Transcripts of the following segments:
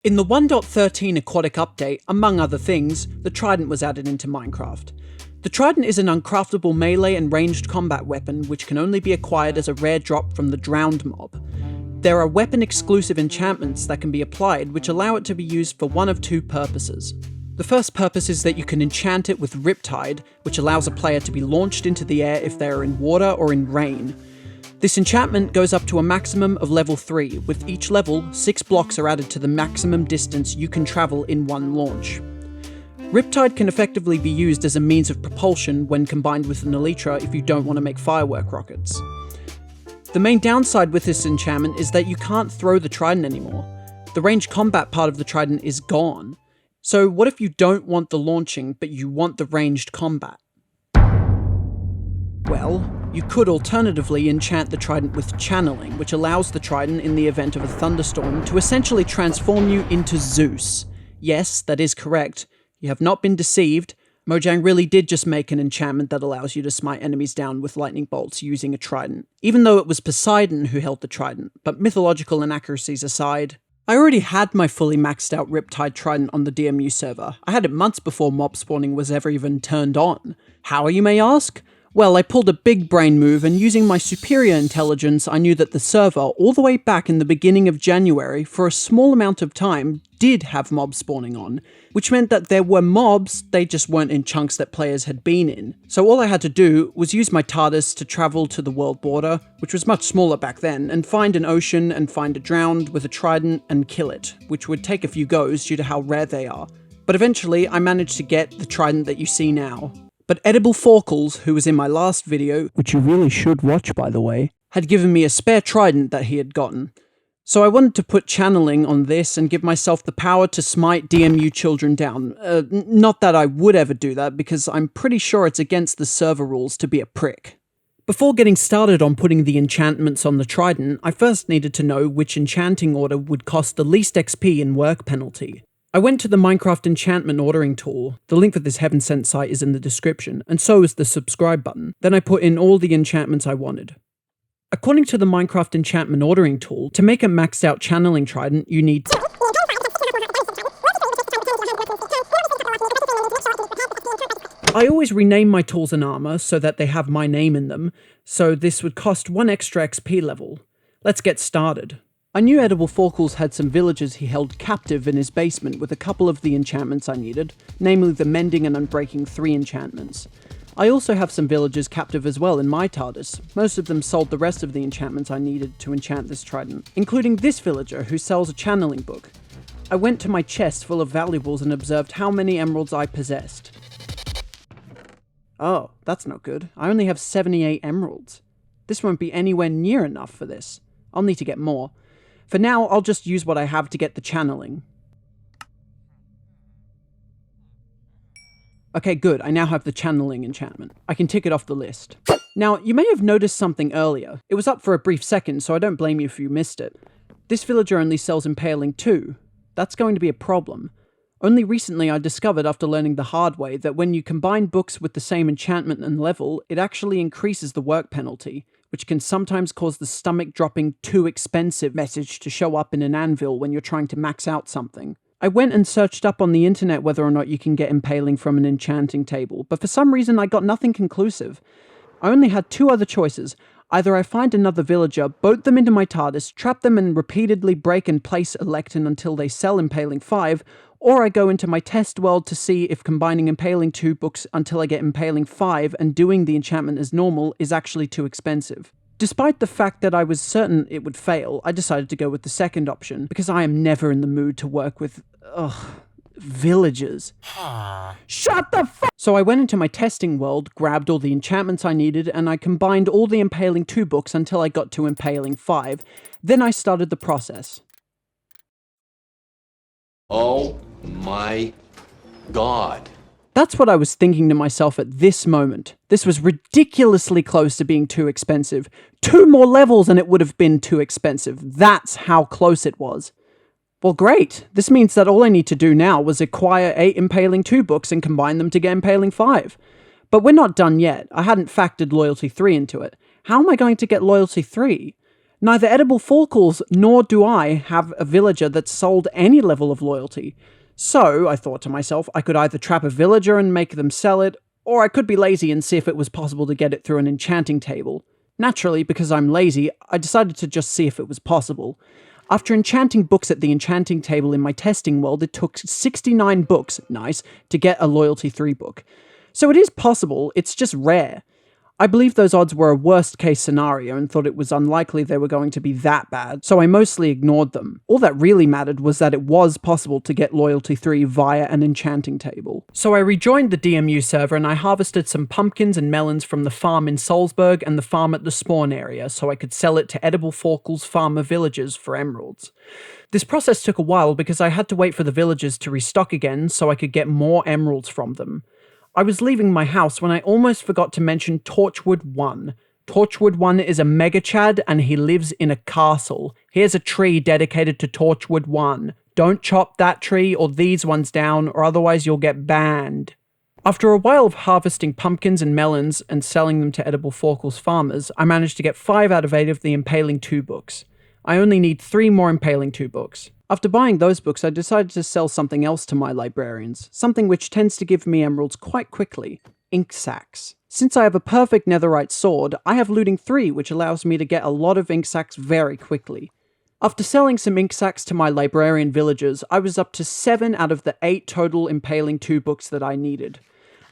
In the 1.13 aquatic update, among other things, the Trident was added into Minecraft. The Trident is an uncraftable melee and ranged combat weapon which can only be acquired as a rare drop from the drowned mob. There are weapon-exclusive enchantments that can be applied which allow it to be used for one of two purposes. The first purpose is that you can enchant it with Riptide, which allows a player to be launched into the air if they are in water or in rain. This enchantment goes up to a maximum of level 3, with each level, 6 blocks are added to the maximum distance you can travel in one launch. Riptide can effectively be used as a means of propulsion when combined with an elytra if you don't want to make firework rockets. The main downside with this enchantment is that you can't throw the Trident anymore. The ranged combat part of the Trident is gone. So what if you don't want the launching, but you want the ranged combat? Well, you could alternatively enchant the Trident with Channeling, which allows the Trident, in the event of a thunderstorm, to essentially transform you into Zeus. Yes, that is correct. You have not been deceived. Mojang really did just make an enchantment that allows you to smite enemies down with lightning bolts using a Trident, even though it was Poseidon who held the Trident, but mythological inaccuracies aside. I already had my fully maxed out Riptide Trident on the DMU server. I had it months before mob spawning was ever even turned on. How, you may ask? Well, I pulled a big brain move, and using my superior intelligence, I knew that the server, all the way back in the beginning of January, for a small amount of time, did have mob spawning on, which meant that there were mobs, they just weren't in chunks that players had been in. So all I had to do was use my TARDIS to travel to the world border, which was much smaller back then, and find an ocean and find a drowned with a Trident and kill it, which would take a few goes due to how rare they are. But eventually, I managed to get the Trident that you see now. But Edible Forkles, who was in my last video, which you really should watch by the way, had given me a spare Trident that he had gotten. So I wanted to put channeling on this and give myself the power to smite DMU children down. Not that I would ever do that, because I'm pretty sure it's against the server rules to be a prick. Before getting started on putting the enchantments on the Trident, I first needed to know which enchanting order would cost the least XP and work penalty. I went to the Minecraft enchantment ordering tool. The link for this Heaven Sent site is in the description, and so is the subscribe button. Then I put in all the enchantments I wanted. According to the Minecraft enchantment ordering tool, to make a maxed out Channeling Trident, you need I always rename my tools and armor so that they have my name in them, so this would cost 1 extra XP level. Let's get started. I knew Edible Forkles had some villagers he held captive in his basement with a couple of the enchantments I needed, namely the Mending and Unbreaking 3 enchantments. I also have some villagers captive as well in my TARDIS. Most of them sold the rest of the enchantments I needed to enchant this Trident, including this villager who sells a channeling book. I went to my chest full of valuables and observed how many emeralds I possessed. Oh, that's not good. I only have 78 emeralds. This won't be anywhere near enough for this. I'll need to get more. For now, I'll just use what I have to get the channeling. Okay, good, I now have the channeling enchantment. I can tick it off the list. Now, you may have noticed something earlier. It was up for a brief second, so I don't blame you if you missed it. This villager only sells Impaling 2. That's going to be a problem. Only recently I discovered after learning the hard way that when you combine books with the same enchantment and level, it actually increases the work penalty, which can sometimes cause the stomach-dropping too expensive message to show up in an anvil when you're trying to max out something. I went and searched up on the internet whether or not you can get Impaling from an enchanting table, but for some reason I got nothing conclusive. I only had 2 other choices. Either I find another villager, boat them into my TARDIS, trap them and repeatedly break and place a lectern until they sell Impaling 5, or I go into my test world to see if combining Impaling 2 books until I get Impaling 5 and doing the enchantment as normal is actually too expensive. Despite the fact that I was certain it would fail, I decided to go with the second option, because I am never in the mood to work with, villagers. Shut the fuck! So I went into my testing world, grabbed all the enchantments I needed, and I combined all the Impaling 2 books until I got to Impaling 5. Then I started the process. Oh my God. That's what I was thinking to myself at this moment. This was ridiculously close to being too expensive. 2 more levels and it would have been too expensive. That's how close it was. Well, great. This means that all I need to do now was acquire 8 Impaling 2 books and combine them to get Impaling 5. But we're not done yet. I hadn't factored Loyalty 3 into it. How am I going to get Loyalty 3? Neither Edible Forkles nor do I have a villager that's sold any level of loyalty. So, I thought to myself, I could either trap a villager and make them sell it, or I could be lazy and see if it was possible to get it through an enchanting table. Naturally, because I'm lazy, I decided to just see if it was possible. After enchanting books at the enchanting table in my testing world, it took 69 books, nice, to get a Loyalty 3 book. So it is possible, it's just rare. I believe those odds were a worst case scenario and thought it was unlikely they were going to be that bad, so I mostly ignored them. All that really mattered was that it was possible to get Loyalty 3 via an enchanting table. So I rejoined the DMU server and I harvested some pumpkins and melons from the farm in Salzburg and the farm at the spawn area so I could sell it to Edible Forkles farmer villagers for emeralds. This process took a while because I had to wait for the villagers to restock again so I could get more emeralds from them. I was leaving my house when I almost forgot to mention Torchwood 1. Torchwood 1 is a mega chad and he lives in a castle. Here's a tree dedicated to Torchwood 1. Don't chop that tree or these ones down or otherwise you'll get banned. After a while of harvesting pumpkins and melons and selling them to Edible Forkles farmers, I managed to get 5 out of 8 of the Impaling 2 books. I only need 3 more Impaling 2 books. After buying those books, I decided to sell something else to my librarians, something which tends to give me emeralds quite quickly: ink sacs. Since I have a perfect netherite sword, I have looting 3, which allows me to get a lot of ink sacs very quickly. After selling some ink sacs to my librarian villagers, I was up to 7 out of the 8 total Impaling 2 books that I needed.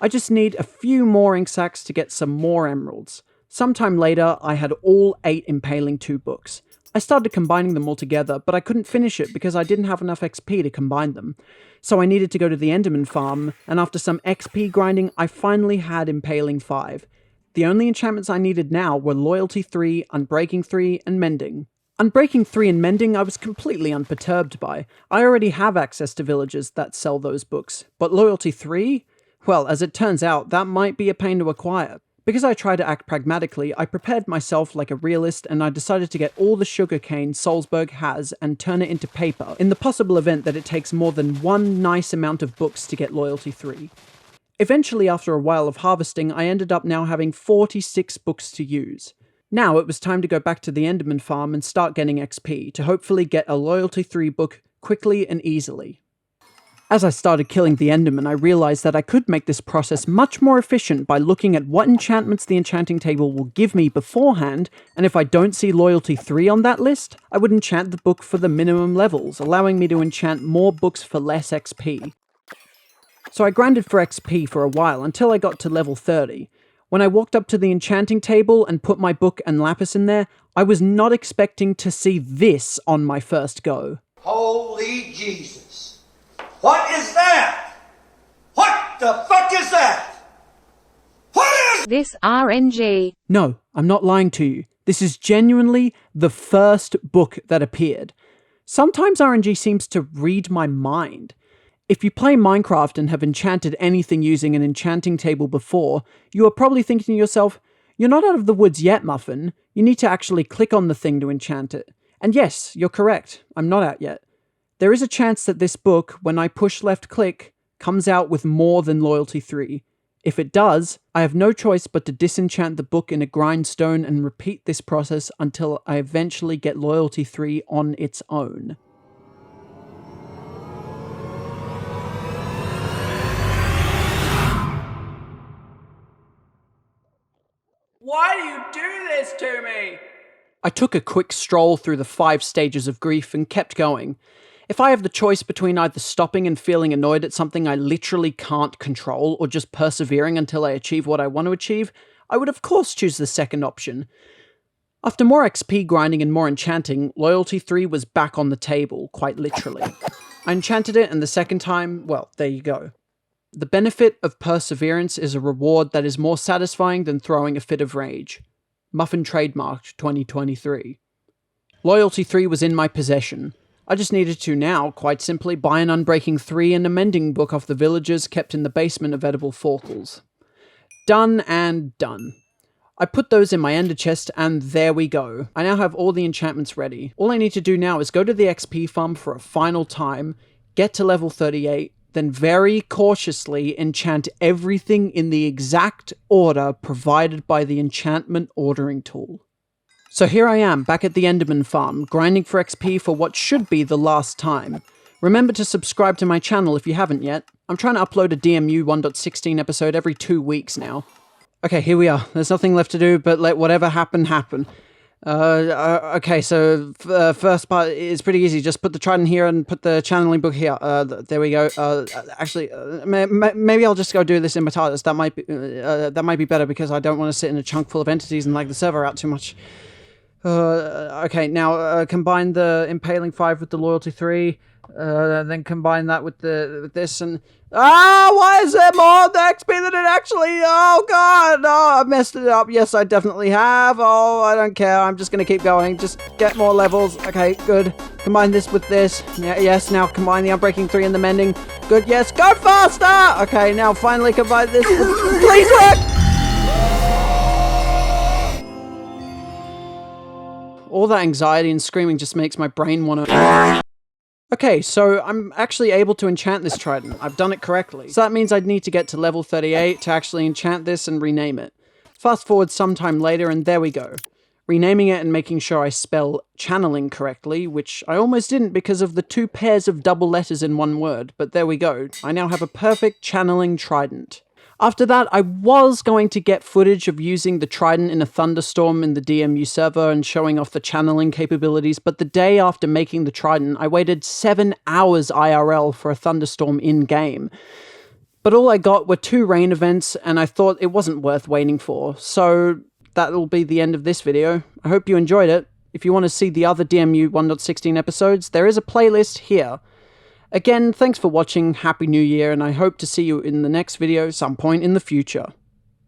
I just need a few more ink sacs to get some more emeralds. Sometime later, I had all 8 Impaling 2 books. I started combining them all together, but I couldn't finish it because I didn't have enough XP to combine them. So I needed to go to the Enderman farm, and after some XP grinding, I finally had Impaling 5. The only enchantments I needed now were Loyalty 3, Unbreaking 3, and Mending. Unbreaking 3 and Mending I was completely unperturbed by. I already have access to villagers that sell those books. But Loyalty 3? Well, as it turns out, that might be a pain to acquire. Because I try to act pragmatically, I prepared myself like a realist and I decided to get all the sugarcane Salzburg has and turn it into paper, in the possible event that it takes more than one nice amount of books to get Loyalty 3. Eventually, after a while of harvesting, I ended up now having 46 books to use. Now it was time to go back to the Enderman farm and start getting XP, to hopefully get a Loyalty 3 book quickly and easily. As I started killing the Enderman, I realized that I could make this process much more efficient by looking at what enchantments the enchanting table will give me beforehand, and if I don't see Loyalty 3 on that list, I would enchant the book for the minimum levels, allowing me to enchant more books for less XP. So I grinded for XP for a while until I got to level 30. When I walked up to the enchanting table and put my book and lapis in there, I was not expecting to see this on my first go. Holy Jesus. What is that? What the fuck is that? What is this RNG? No, I'm not lying to you. This is genuinely the first book that appeared. Sometimes RNG seems to read my mind. If you play Minecraft and have enchanted anything using an enchanting table before, you are probably thinking to yourself, you're not out of the woods yet, Muffin. You need to actually click on the thing to enchant it. And yes, you're correct. I'm not out yet. There is a chance that this book, when I push left click, comes out with more than Loyalty 3. If it does, I have no choice but to disenchant the book in a grindstone and repeat this process until I eventually get Loyalty 3 on its own. Why do you do this to me? I took a quick stroll through the 5 stages of grief and kept going. If I have the choice between either stopping and feeling annoyed at something I literally can't control or just persevering until I achieve what I want to achieve, I would of course choose the second option. After more XP grinding and more enchanting, Loyalty 3 was back on the table, quite literally. I enchanted it and the second time, well, there you go. The benefit of perseverance is a reward that is more satisfying than throwing a fit of rage. Muffin trademarked 2023. Loyalty 3 was in my possession. I just needed to now, quite simply, buy an Unbreaking 3 and a Mending book off the villagers kept in the basement of Edible Forkles. Done and done. I put those in my ender chest and there we go. I now have all the enchantments ready. All I need to do now is go to the XP farm for a final time, get to level 38, then very cautiously enchant everything in the exact order provided by the enchantment ordering tool. So here I am, back at the Enderman farm, grinding for XP for what should be the last time. Remember to subscribe to my channel if you haven't yet. I'm trying to upload a DMU 1.16 episode every 2 weeks now. Okay, here we are. There's nothing left to do but let whatever happen, happen. Okay, so first part is pretty easy. Just put the trident here and put the channeling book here. There we go. Actually, maybe I'll just go do this in Matatas. That might be better because I don't want to sit in a chunk full of entities and lag the server out too much. Okay, now combine the Impaling 5 with the Loyalty 3, then combine that with this and... why is there more of the XP than it actually... Oh, God! Oh, I've messed it up. Yes, I definitely have. Oh, I don't care. I'm just gonna keep going. Just get more levels. Okay, good. Combine this with this. Yeah, yes, now combine the Unbreaking 3 and the Mending. Good, yes. Go faster! Okay, now finally combine this with... Please work! All that anxiety and screaming just makes my brain want to... Okay, so I'm actually able to enchant this trident. I've done it correctly. So that means I'd need to get to level 38 to actually enchant this and rename it. Fast forward sometime later and there we go. Renaming it and making sure I spell channeling correctly, which I almost didn't because of the 2 pairs of double letters in one word, but there we go. I now have a perfect channeling trident. After that, I was going to get footage of using the trident in a thunderstorm in the DMU server and showing off the channeling capabilities, but the day after making the trident, I waited 7 hours IRL for a thunderstorm in-game. But all I got were 2 rain events, and I thought it wasn't worth waiting for, so that'll be the end of this video. I hope you enjoyed it. If you want to see the other DMU 1.16 episodes, there is a playlist here. Again, thanks for watching, Happy New Year, and I hope to see you in the next video some point in the future.